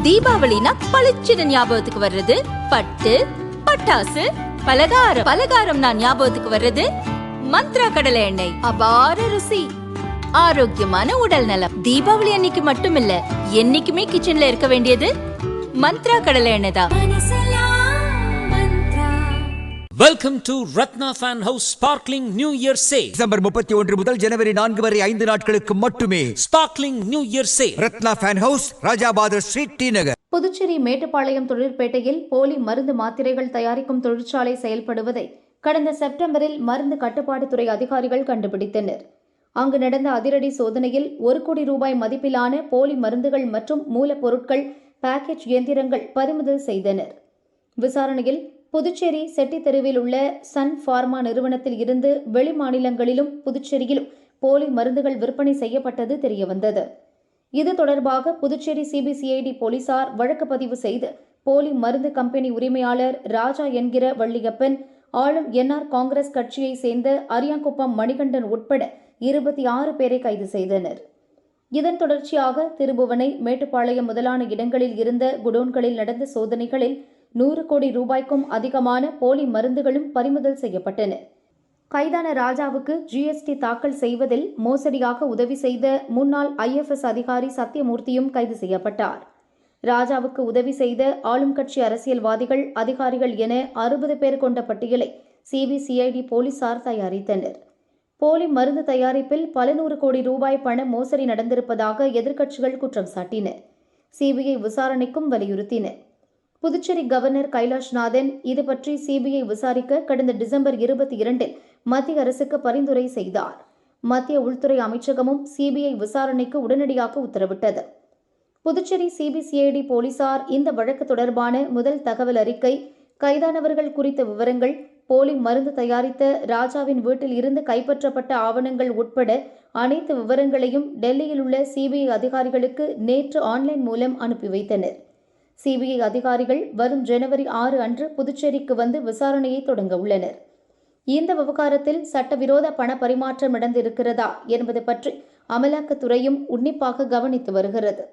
தீபாவளினா பளிச்சுன்னு ஞாபகத்துக்கு வர்றது பட்டு, பட்டாசு, பலகாரம். பலகாரம்னா ஞாபகத்துக்கு வர்றது மந்த்ரா கடலை எண்ணெய். அபார ருசி, ஆரோக்கியமான உடல் நலம். தீபாவளி அன்னைக்கு மட்டும் இல்ல, என்னைக்குமே கிச்சன்ல இருக்க வேண்டியது மந்த்ரா கடலை எண்ணெய் தான். Welcome to Ratna Fan House Sparkling New Year Sale. December 31 முதல் ஜனவரி 4 வரை 5 நாட்களுக்கு மட்டுமே. Sparkling New Year Sale. Ratna fan house, Rajabadar street, T Nagar. Puducherry Mettupalayam தொழிற்பேட்டையில் போலி மருந்து மாத்திரைகள் தயாரிக்கும் தொழிற்சாலை செயல்படுவதை கடந்த செப்டம்பரில் மருந்து கட்டுப்பாடு துறை அதிகாரிகள் கண்டுபிடித்தனர். அங்கு நடந்த அதிரடி சோதனையில் 1 கோடி ரூபாய் மதிப்பிலான போலி மருந்துகள் மற்றும் மூலப்பொருட்கள், பேக்கேஜ் இயந்திரங்கள் பறிமுதல் செய்தனர். விசாரணையில் புதுச்சேரி செட்டி தெருவில் உள்ள சன் பார்மா நிறுவனத்தில் இருந்து வெளி மாநிலங்களிலும் புதுச்சேரியிலும் போலி மருந்துகள் விற்பனை செய்யப்பட்டது தெரியவந்தது. இது தொடர்பாக புதுச்சேரி சிபிசிஐடி போலீசார் வழக்கு பதிவு செய்து போலி மருந்து கம்பெனி உரிமையாளர் ராஜா என்கிற வள்ளியப்பன், ஆளும் என்ஆர் காங்கிரஸ் கட்சியை சேர்ந்த அரியாங்குப்பம் மணிகண்டன் உட்பட 26 பேரை கைது செய்தனர். இதன் தொடர்ச்சியாக திருபுவனை, மேட்டுப்பாளையம் முதலான இடங்களில் இருந்த குடோன்களில் நடந்த சோதனைகளில் 100 கோடி ரூபாய்க்கும் அதிகமான போலி மருந்துகளும் பறிமுதல் செய்யப்பட்டன. கைதான ராஜாவுக்கு ஜிஎஸ்டி தாக்கல் செய்வதில் மோசடியாக உதவி செய்த முன்னாள் ஐஎஃப்எஸ் அதிகாரி சத்தியமூர்த்தியும் கைது செய்யப்பட்டார். ராஜாவுக்கு உதவி செய்த ஆளும் கட்சி அரசியல்வாதிகள், அதிகாரிகள் என 60 பேர் கொண்ட பட்டியலை சிபிசிஐடி போலீசார் தயாரித்தனர். போலி மருந்து தயாரிப்பில் பல 100 கோடி ரூபாய் பண மோசடி நடந்திருப்பதாக எதிர்க்கட்சிகள் குற்றம் சாட்டின. சிபிஐ விசாரணைக்கும் வலியுறுத்தின. புதுச்சேரி கவர்னர் கைலாஷ்நாதன் இது பற்றி சிபிஐ விசாரிக்க கடந்த டிசம்பர் 22 மத்திய அரசுக்கு பரிந்துரை செய்தார். மத்திய உள்துறை அமைச்சகமும் சிபிஐ விசாரணைக்கு உடனடியாக உத்தரவிட்டது. புதுச்சேரி சிபிசிஐடி போலீசார் இந்த வழக்கு தொடர்பான முதல் தகவல் அறிக்கை, கைதானவர்கள் குறித்த விவரங்கள், போலி மருந்து தயாரித்த ராஜாவின் வீட்டில் இருந்து கைப்பற்றப்பட்ட ஆவணங்கள் உட்பட அனைத்து விவரங்களையும் டெல்லியில் உள்ள சிபிஐ அதிகாரிகளுக்கு நேற்று ஆன்லைன் மூலம் அனுப்பி வைத்தனர். சிபிஐ அதிகாரிகள் வரும் ஜனவரி 6 அன்று புதுச்சேரிக்கு வந்து விசாரணையை தொடங்க உள்ளனர். இந்த விவகாரத்தில் சட்டவிரோத பண பரிமாற்றம் நடந்திருக்கிறதா என்பது பற்றி அமலாக்கத்துறையும் உன்னிப்பாக கவனித்து வருகிறது.